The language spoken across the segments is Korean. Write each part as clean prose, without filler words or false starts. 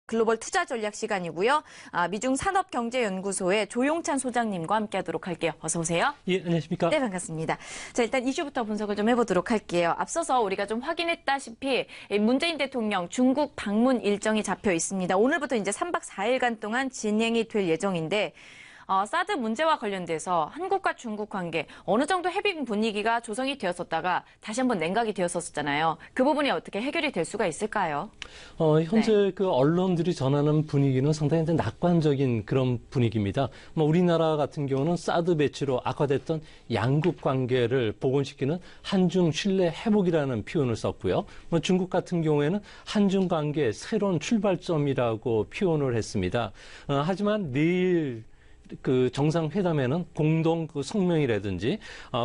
글로벌 투자 전략 시간이고요. 미중 산업경제연구소의 조용찬 소장님과 함께하도록 할게요. 어서 오세요. 예, 안녕하십니까? 네, 반갑습니다. 자, 일단 이슈부터 분석을 좀 해보도록 할게요. 앞서서 우리가 좀 확인했다시피 문재인 대통령 중국 방문 일정이 잡혀 있습니다. 오늘부터 이제 3박 4일간 동안 진행이 될 예정인데 사드 문제와 관련돼서 한국과 중국 관계 어느 정도 해빙 분위기가 조성이 되었었다가 다시 한번 냉각이 되었었잖아요. 그 부분이 어떻게 해결이 될 수가 있을까요? 현재 네. 그 언론들이 전하는 분위기는 상당히 낙관적인 그런 분위기입니다. 우리나라 같은 경우는 사드 배치로 악화됐던 양국 관계를 복원시키는 한중 신뢰 회복이라는 표현을 썼고요. 중국 같은 경우에는 한중 관계 새로운 출발점이라고 표현을 했습니다. 하지만 내일 그 정상회담에는 공동 그 성명이라든지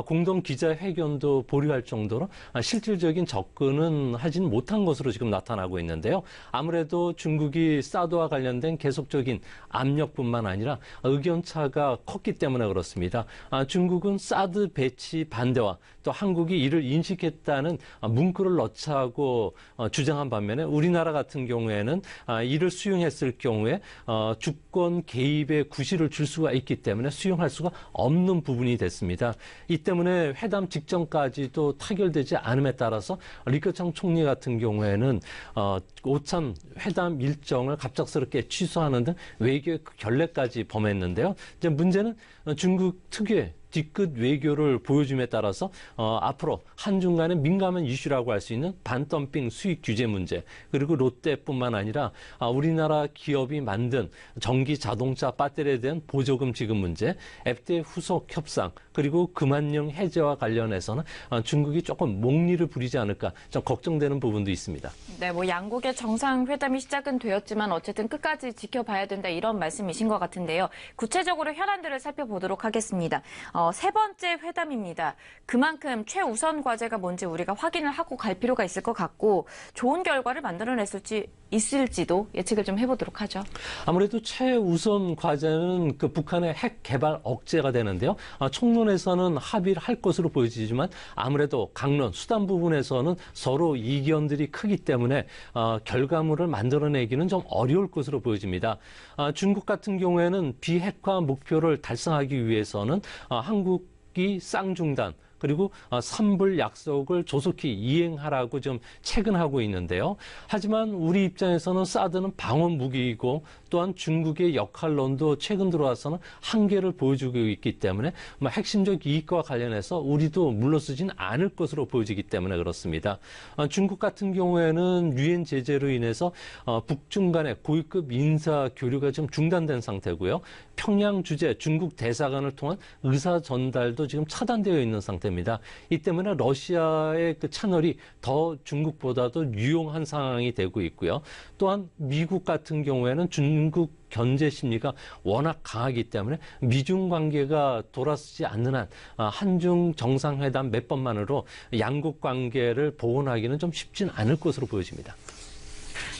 공동 기자회견도 보류할 정도로 실질적인 접근은 하진 못한 것으로 지금 나타나고 있는데요. 아무래도 중국이 사드와 관련된 계속적인 압력뿐만 아니라 의견차가 컸기 때문에 그렇습니다. 중국은 사드 배치 반대와 또 한국이 이를 인식했다는 문구를 넣자고 주장한 반면에 우리나라 같은 경우에는 이를 수용했을 경우에 주권 개입의 구실을 줄 수가 있기 때문에 수용할 수가 없는 부분이 됐습니다. 이 때문에 회담 직전까지도 타결되지 않음에 따라서 리커창 총리 같은 경우에는 오참 회담 일정을 갑작스럽게 취소하는 등 외교의 결례까지 범했는데요. 이제 문제는 중국 특유의 뒤끝 외교를 보여줌에 따라서 앞으로 한중 간의 민감한 이슈라고 할 수 있는 반덤핑 수입 규제 문제, 그리고 롯데뿐만 아니라 우리나라 기업이 만든 전기 자동차 배터리에 대한 보조금 지급 문제, FTA 후속 협상, 그리고 금한령 해제와 관련해서는 중국이 조금 목리를 부리지 않을까 좀 걱정되는 부분도 있습니다. 네, 양국의 정상회담이 시작은 되었지만 어쨌든 끝까지 지켜봐야 된다 이런 말씀이신 것 같은데요. 구체적으로 현안들을 살펴보도록 하겠습니다. 세 번째 회담입니다. 그만큼 최우선 과제가 뭔지 우리가 확인을 하고 갈 필요가 있을 것 같고 좋은 결과를 있을지도 예측을 좀 해보도록 하죠. 아무래도 최우선 과제는 그 북한의 핵 개발 억제가 되는데요. 총론에서는 합의를 할 것으로 보여지지만 아무래도 강론, 수단 부분에서는 서로 이견들이 크기 때문에 결과물을 만들어내기는 좀 어려울 것으로 보여집니다. 중국 같은 경우에는 비핵화 목표를 달성하기 위해서는 한국이 쌍중단 그리고 삼불 약속을 조속히 이행하라고 좀 체근하고 있는데요. 하지만 우리 입장에서는 사드는 방어 무기이고 또한 중국의 역할론도 최근 들어와서는 한계를 보여주고 있기 때문에 핵심적 이익과 관련해서 우리도 물러서진 않을 것으로 보여지기 때문에 그렇습니다. 중국 같은 경우에는 유엔 제재로 인해서 북중 간의 고위급 인사 교류가 좀 중단된 상태고요. 평양 주재 중국 대사관을 통한 의사 전달도 지금 차단되어 있는 상태입니다. 이 때문에 러시아의 그 채널이 더 중국보다도 유용한 상황이 되고 있고요. 또한 미국 같은 경우에는 중국 견제 심리가 워낙 강하기 때문에 미중 관계가 돌아서지 않는 한 한중 정상회담 몇 번만으로 양국 관계를 복원하기는 좀 쉽진 않을 것으로 보여집니다.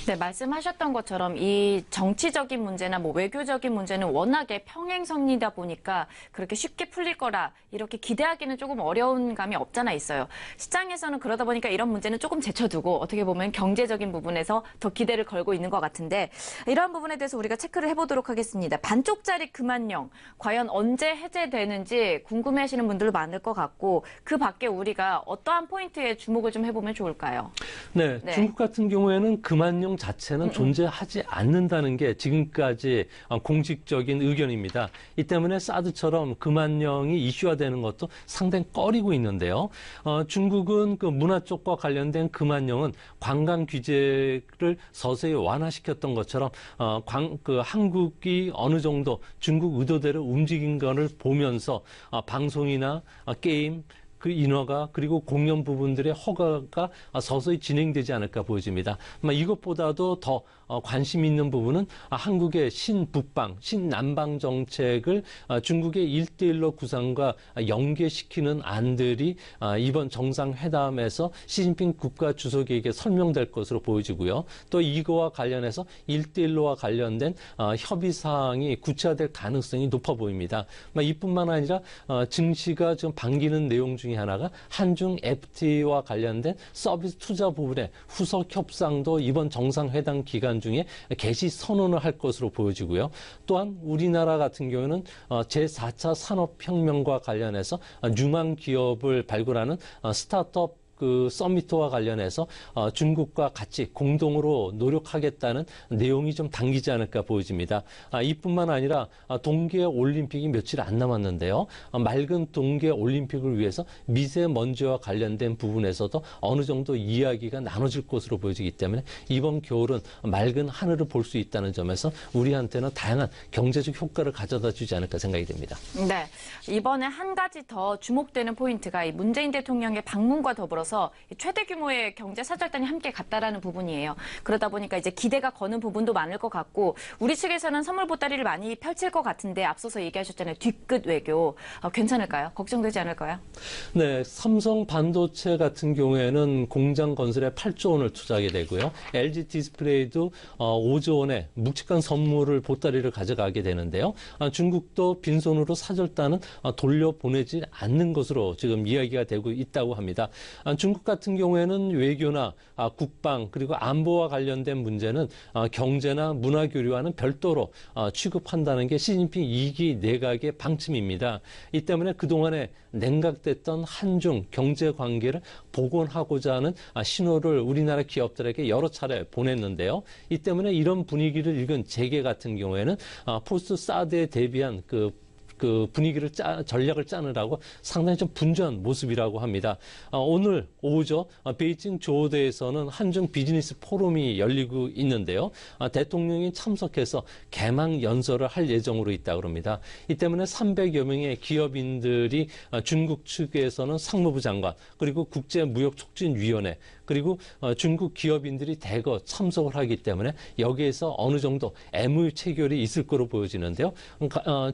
네, 말씀하셨던 것처럼 이 정치적인 문제나 외교적인 문제는 워낙에 평행선이다 보니까 그렇게 쉽게 풀릴 거라 이렇게 기대하기는 조금 어려운 감이 없잖아 있어요. 시장에서는 그러다 보니까 이런 문제는 조금 제쳐두고 어떻게 보면 경제적인 부분에서 더 기대를 걸고 있는 것 같은데 이러한 부분에 대해서 우리가 체크를 해보도록 하겠습니다. 반쪽짜리 금한령 과연 언제 해제되는지 궁금해하시는 분들도 많을 것 같고 그 밖에 우리가 어떠한 포인트에 주목을 좀 해보면 좋을까요? 네, 중국 같은 경우에는 금한령 자체는 존재하지 않는다는 게 지금까지 공식적인 의견입니다. 이 때문에 사드처럼 금한령이 이슈화되는 것도 상당히 꺼리고 있는데요. 중국은 그 문화 쪽과 관련된 금한령은 관광 규제를 서서히 완화시켰던 것처럼 그 한국이 어느 정도 중국 의도대로 움직인 것을 보면서 방송이나 게임 그 인허가 그리고 공연 부분들의 허가가 서서히 진행되지 않을까 보여집니다. 이것보다도 더 관심 있는 부분은 한국의 신북방, 신남방 정책을 중국의 1대1로 구상과 연계시키는 안들이 이번 정상회담에서 시진핑 국가 주석에게 설명될 것으로 보여지고요. 또 이거와 관련해서 1대1로와 관련된 협의사항이 구체화될 가능성이 높아 보입니다. 이뿐만 아니라 증시가 지금 반기는 내용 중에 중에 하나가 한중 FTA와 관련된 서비스 투자 부분의 후속 협상도 이번 정상회담 기간 중에 개시 선언을 할 것으로 보여지고요. 또한 우리나라 같은 경우는 제4차 산업혁명과 관련해서 유망 기업을 발굴하는 스타트업 서미트와 관련해서 중국과 같이 공동으로 노력하겠다는 내용이 좀 담기지 않을까 보여집니다. 이뿐만 아니라 동계올림픽이 며칠 안 남았는데요. 맑은 동계올림픽을 위해서 미세먼지와 관련된 부분에서도 어느 정도 이야기가 나눠질 것으로 보여지기 때문에 이번 겨울은 맑은 하늘을 볼 수 있다는 점에서 우리한테는 다양한 경제적 효과를 가져다 주지 않을까 생각이 됩니다. 네, 이번에 한 가지 더 주목되는 포인트가 이 문재인 대통령의 방문과 더불어서 최대 규모의 경제 사절단이 함께 갔다라는 부분이에요. 그러다 보니까 이제 기대가 거는 부분도 많을 것 같고 우리 측에서는 선물 보따리를 많이 펼칠 것 같은데 앞서서 얘기하셨잖아요. 뒤끝 외교 괜찮을까요? 걱정되지 않을까요? 네, 삼성 반도체 같은 경우에는 공장 건설에 8조 원을 투자하게 되고요. LG 디스플레이도 5조 원의 묵직한 선물을 보따리를 가져가게 되는데요. 중국도 빈손으로 사절단은 돌려보내지 않는 것으로 지금 이야기가 되고 있다고 합니다. 중국 같은 경우에는 외교나 국방 그리고 안보와 관련된 문제는 경제나 문화 교류와는 별도로 취급한다는 게 시진핑 2기 내각의 방침입니다. 이 때문에 그동안에 냉각됐던 한중 경제 관계를 복원하고자 하는 신호를 우리나라 기업들에게 여러 차례 보냈는데요. 이 때문에 이런 분위기를 읽은 재계 같은 경우에는 포스트 사드에 대비한 그 분위기를 전략을 짜느라고 상당히 좀 분주한 모습이라고 합니다. 오늘 오후죠. 베이징 조호대에서는 한중 비즈니스 포럼이 열리고 있는데요. 대통령이 참석해서 개막 연설을 할 예정으로 있다고 합니다. 이 때문에 300여 명의 기업인들이 중국 측에서는 상무부 장관 그리고 국제무역촉진위원회 그리고 중국 기업인들이 대거 참석을 하기 때문에 여기에서 어느 정도 MOU 체결이 있을 거로 보여지는데요.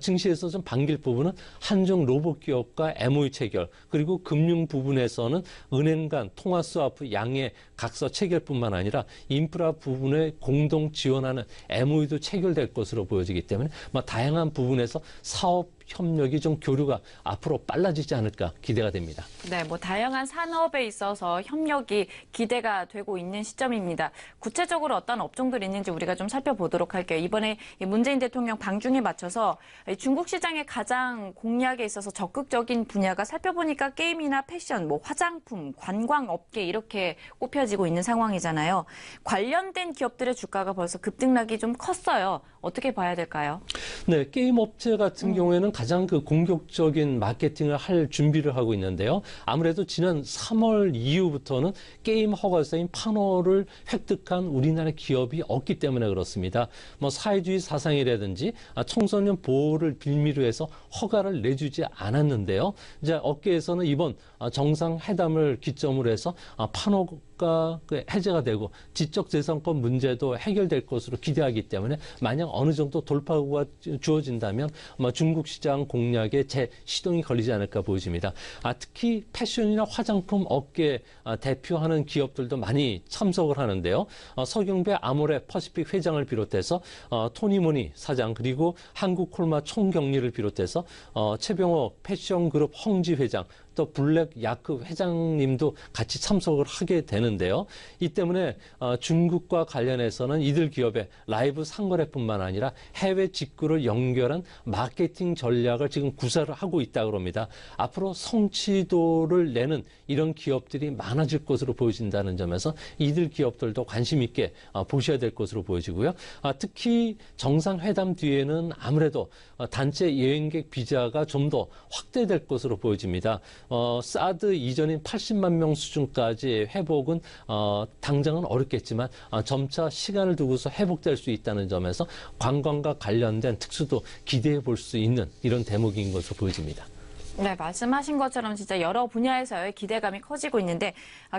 증시에서 좀 반길 부분은 한중 로봇 기업과 MOU 체결 그리고 금융 부분에서는 은행 간 통화 스와프 양의 각서 체결뿐만 아니라 인프라 부분에 공동 지원하는 MOU도 체결될 것으로 보여지기 때문에 다양한 부분에서 사업 협력이 좀 교류가 앞으로 빨라지지 않을까 기대가 됩니다. 네, 다양한 산업에 있어서 협력이 기대가 되고 있는 시점입니다. 구체적으로 어떤 업종들이 있는지 우리가 좀 살펴보도록 할게요. 이번에 문재인 대통령 방중에 맞춰서 중국 시장의 가장 공략에 있어서 적극적인 분야가 살펴보니까 게임이나 패션, 화장품, 관광업계 이렇게 꼽혀지고 있는 상황이잖아요. 관련된 기업들의 주가가 벌써 급등락이 좀 컸어요. 어떻게 봐야 될까요? 네, 게임 업체 같은 경우에는 가장 공격적인 마케팅을 할 준비를 하고 있는데요. 아무래도 지난 3월 이후부터는 게임 허가사인 판호를 획득한 우리나라 기업이 없기 때문에 그렇습니다. 사회주의 사상이라든지 청소년 보호를 빌미로 해서 허가를 내주지 않았는데요. 이제 업계에서는 이번 정상회담을 기점으로 해서 판호가 해제가 되고 지적재산권 문제도 해결될 것으로 기대하기 때문에 만약 어느 정도 돌파구가 주어진다면 중국 시장 공략에 재시동이 걸리지 않을까 보여집니다. 특히 패션이나 화장품 업계 대표하는 기업들도 많이 참석을 하는데요. 서경배 아모레 퍼시픽 회장을 비롯해서 토니모니 사장 그리고 한국콜마 총경리를 비롯해서 최병호 패션그룹 홍지 회장 또 블랙 야크 회장님도 같이 참석을 하게 되는데요. 이 때문에 중국과 관련해서는 이들 기업의 라이브 상거래뿐만 아니라 해외 직구를 연결한 마케팅 전략을 지금 구사를 하고 있다고 합니다. 앞으로 성취도를 내는 이런 기업들이 많아질 것으로 보여진다는 점에서 이들 기업들도 관심 있게 보셔야 될 것으로 보여지고요. 특히 정상회담 뒤에는 아무래도 단체 여행객 비자가 좀 더 확대될 것으로 보여집니다. 사드 이전인 80만 명 수준까지 회복은 당장은 어렵겠지만 점차 시간을 두고서 회복될 수 있다는 점에서 관광과 관련된 특수도 기대해 볼 수 있는 이런 대목인 것으로 보여집니다. 네, 말씀하신 것처럼 진짜 여러 분야에서의 기대감이 커지고 있는데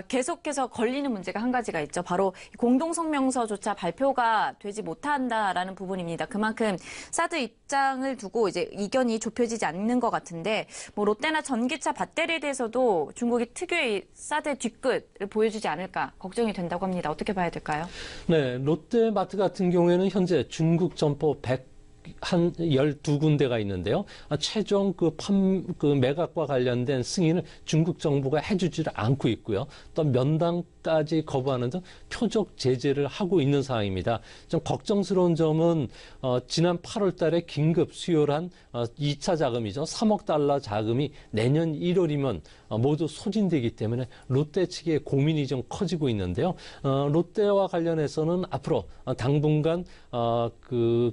계속해서 걸리는 문제가 한 가지가 있죠. 바로 공동성명서조차 발표가 되지 못한다라는 부분입니다. 그만큼 사드 입장을 두고 이제 이견이 좁혀지지 않는 것 같은데 롯데나 전기차 배터리에 대해서도 중국이 특유의 사드의 뒤끝을 보여주지 않을까 걱정이 된다고 합니다. 어떻게 봐야 될까요? 네, 롯데마트 같은 경우에는 현재 중국 점포 한 12군데가 있는데요. 최종 그 매각과 관련된 승인을 중국 정부가 해주지를 않고 있고요. 또 면담까지 거부하는 등 표적 제재를 하고 있는 상황입니다. 좀 걱정스러운 점은 지난 8월 달에 긴급 수혈한 2차 자금이죠. 3억 달러 자금이 내년 1월이면 모두 소진되기 때문에 롯데 측의 고민이 좀 커지고 있는데요. 롯데와 관련해서는 앞으로 당분간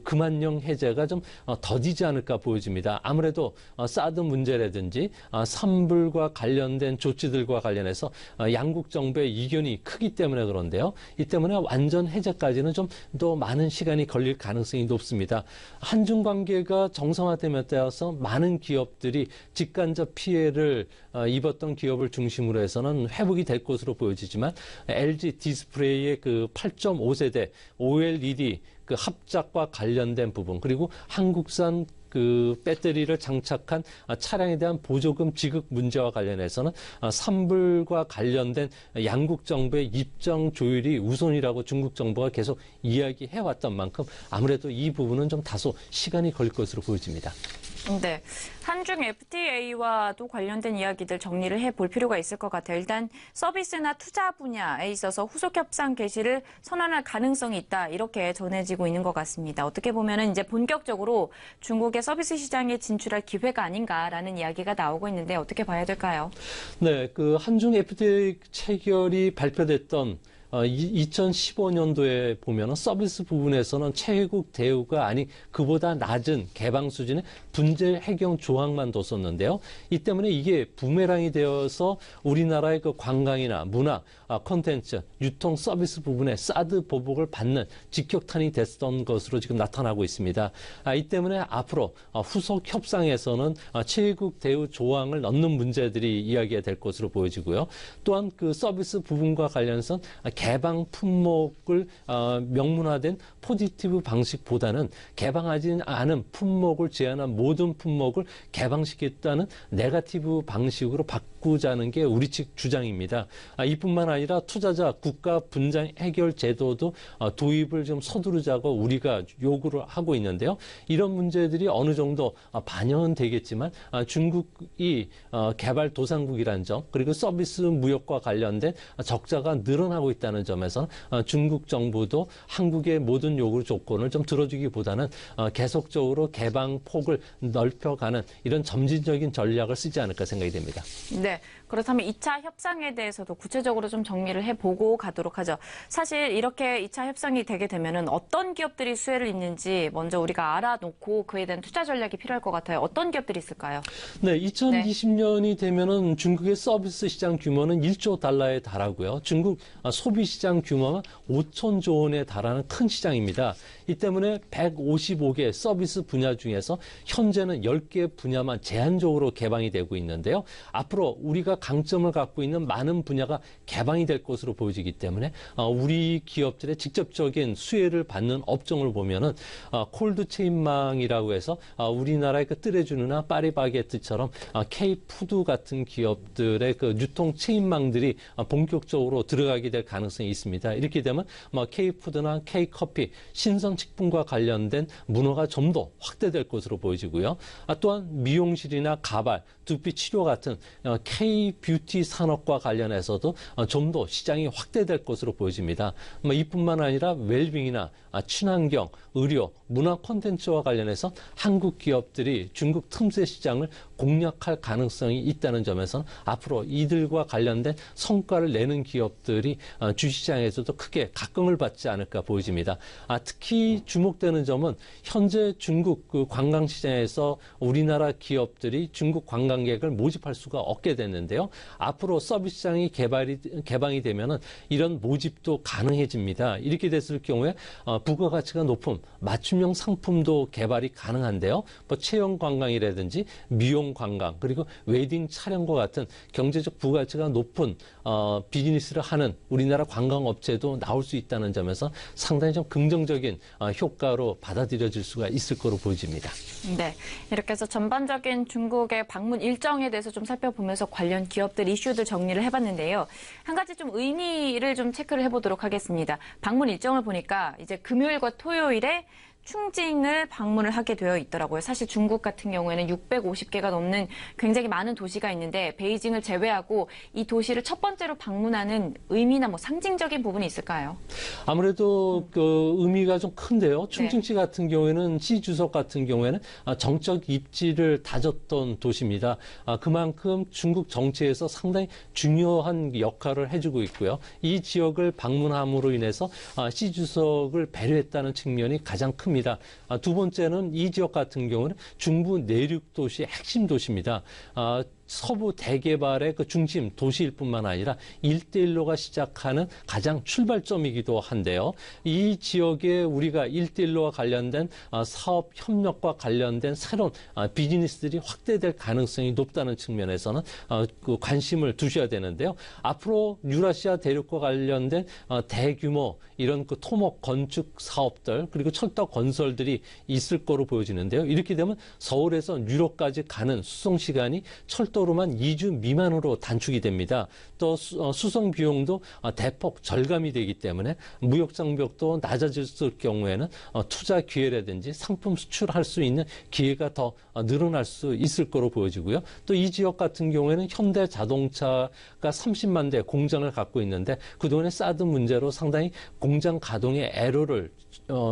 그만령 해제가 좀 더디지 않을까 보여집니다. 아무래도 사드 문제라든지 산불과 관련된 조치들과 관련해서 양국 정부의 이견이 크기 때문에 그런데요. 이 때문에 완전 해제까지는 좀 더 많은 시간이 걸릴 가능성이 높습니다. 한중 관계가 정상화됨에 따라서 많은 기업들이 직간접 피해를 입었던 기업을 중심으로 해서는 회복이 될 것으로 보여지지만 LG 디스플레이의 그 8.5세대 OLED 그 합작과 관련된 부분 그리고 한국산 그 배터리를 장착한 차량에 대한 보조금 지급 문제와 관련해서는 산불과 관련된 양국 정부의 입장 조율이 우선이라고 중국 정부가 계속 이야기해왔던 만큼 아무래도 이 부분은 좀 다소 시간이 걸릴 것으로 보여집니다. 네, 한중 FTA와도 관련된 이야기들 정리를 해볼 필요가 있을 것 같아요. 일단 서비스나 투자 분야에 있어서 후속 협상 개시를 선언할 가능성이 있다 이렇게 전해지고 있는 것 같습니다. 어떻게 보면은 이제 본격적으로 중국의 서비스 시장에 진출할 기회가 아닌가라는 이야기가 나오고 있는데 어떻게 봐야 될까요? 네, 그 한중 FTA 체결이 발표됐던 2015년도에 보면 서비스 부분에서는 최혜국 대우가 아닌 그보다 낮은 개방 수준의 분쟁 해경 조항만 뒀었는데요. 이 때문에 이게 부메랑이 되어서 우리나라의 그 관광이나 문화, 콘텐츠, 유통 서비스 부분에 사드 보복을 받는 직격탄이 됐던 것으로 지금 나타나고 있습니다. 이 때문에 앞으로 후속 협상에서는 최혜국 대우 조항을 넣는 문제들이 이야기가 될 것으로 보여지고요. 또한 그 서비스 부분과 관련해서 개방 품목을 명문화된 포지티브 방식보다는 개방하지 않은 품목을 제한한 모든 품목을 개방시켰다는 네거티브 방식으로 바꾸자는 게 우리 측 주장입니다. 이뿐만 아니라 투자자 국가 분쟁 해결 제도도 도입을 좀 서두르자고 우리가 요구를 하고 있는데요. 이런 문제들이 어느 정도 반영은 되겠지만 중국이 개발 도상국이라는 점 그리고 서비스 무역과 관련된 적자가 늘어나고 있다는 점에서 중국 정부도 한국의 모든 요구 조건을 좀 들어주기보다는 계속적으로 개방 폭을 넓혀가는 이런 점진적인 전략을 쓰지 않을까 생각이 됩니다. 네, 그렇다면 2차 협상에 대해서도 구체적으로 좀 정리를 해보고 가도록 하죠. 사실 이렇게 2차 협상이 되게 되면은 어떤 기업들이 수혜를 입는지 먼저 우리가 알아놓고 그에 대한 투자 전략이 필요할 것 같아요. 어떤 기업들이 있을까요? 네, 2020년이 되면은 중국의 서비스 시장 규모는 1조 달러에 달하고요. 중국 소비 시장 규모는 5천조 원에 달하는 큰 시장입니다. 이 때문에 155개 서비스 분야 중에서 현재는 10개 분야만 제한적으로 개방이 되고 있는데요. 앞으로 우리가 강점을 갖고 있는 많은 분야가 개방이 될 것으로 보여지기 때문에 우리 기업들의 직접적인 수혜를 받는 업종을 보면은 콜드체인망이라고 해서 우리나라의 그 뜨레주느나 파리바게뜨처럼 K푸드 같은 기업들의 그 유통 체인망들이 본격적으로 들어가게 될 가능성이 있습니다. 이렇게 되면 K푸드나 K커피, 신선식품과 관련된 문화가 좀 더 확대될 것으로 보여지고요. 또한 미용실이나 가발, 두피 치료 같은 K-뷰티 산업과 관련해서도 좀 더 시장이 확대될 것으로 보여집니다. 이뿐만 아니라 웰빙이나 친환경, 의료, 문화 콘텐츠와 관련해서 한국 기업들이 중국 틈새 시장을 공략할 가능성이 있다는 점에서는 앞으로 이들과 관련된 성과를 내는 기업들이 주시장에서도 크게 각광을 받지 않을까 보여집니다. 특히 주목되는 점은 현재 중국 그 관광시장에서 우리나라 기업들이 중국 관광객을 모집할 수가 없게 됐는데요. 앞으로 서비스 시장이 개방이 되면은 이런 모집도 가능해집니다. 이렇게 됐을 경우에 부가가치가 높은 맞춤형 상품도 개발이 가능한데요. 체험 관광이라든지 미용 관광 그리고 웨딩 촬영과 같은 경제적 부가가치가 높은 비즈니스를 하는 우리나라 관광업체도 나올 수 있다는 점에서 상당히 좀 긍정적인 효과로 받아들여질 수가 있을 거로 보여집니다. 네, 이렇게 해서 전반적인 중국의 방문 일정에 대해서 좀 살펴보면서 관련 기업들 이슈들 정리를 해봤는데요. 한 가지 좀 의미를 좀 체크를 해보도록 하겠습니다. 방문 일정을 보니까 이제 금요일과 토요일에 충칭을 방문을 하게 되어 있더라고요. 사실 중국 같은 경우에는 650개가 넘는 굉장히 많은 도시가 있는데 베이징을 제외하고 이 도시를 첫 번째로 방문하는 의미나 뭐 상징적인 부분이 있을까요? 아무래도 그 의미가 좀 큰데요. 충칭시 같은 경우에는 시 주석 같은 경우에는 정적 입지를 다졌던 도시입니다. 그만큼 중국 정치에서 상당히 중요한 역할을 해주고 있고요. 이 지역을 방문함으로 인해서 시 주석을 배려했다는 측면이 가장 큽니다. 두 번째는 이 지역 같은 경우는 중부 내륙 도시의 핵심 도시입니다. 서부 대개발의 그 중심 도시일 뿐만 아니라 1대1로가 시작하는 가장 출발점이기도 한데요. 이 지역에 우리가 1대1로와 관련된 사업 협력과 관련된 새로운 비즈니스들이 확대될 가능성이 높다는 측면에서는 그 관심을 두셔야 되는데요. 앞으로 유라시아 대륙과 관련된 대규모 이런 그 토목 건축 사업들 그리고 철도 건설들이 있을 거로 보여지는데요. 이렇게 되면 서울에서 유럽까지 가는 수송 시간이 철도로만 2주 미만으로 단축이 됩니다. 또 수송 비용도 대폭 절감이 되기 때문에 무역 장벽도 낮아졌을 경우에는 투자 기회라든지 상품 수출할 수 있는 기회가 더 늘어날 수 있을 거로 보여지고요. 또 이 지역 같은 경우에는 현대 자동차가 30만 대 공장을 갖고 있는데 그동안의 사드 문제로 상당히 공장 가동에 애로를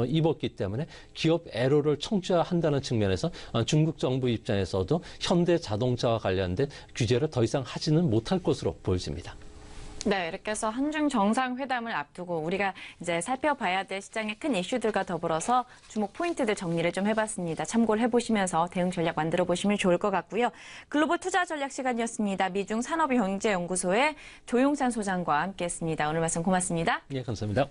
입었기 때문에 기업 애로를 청취한다는 측면에서 중국 정부 입장에서도 현대 자동차와 관련된 규제를 더 이상 하지는 못할 것으로 보여집니다. 네, 이렇게 해서 한중 정상회담을 앞두고 우리가 이제 살펴봐야 될 시장의 큰 이슈들과 더불어서 주목 포인트들 정리를 좀 해봤습니다. 참고를 해보시면서 대응 전략 만들어 보시면 좋을 것 같고요. 글로벌 투자 전략 시간이었습니다. 미중 산업경제연구소의 조용찬 소장과 함께했습니다. 오늘 말씀 고맙습니다. 예, 감사합니다.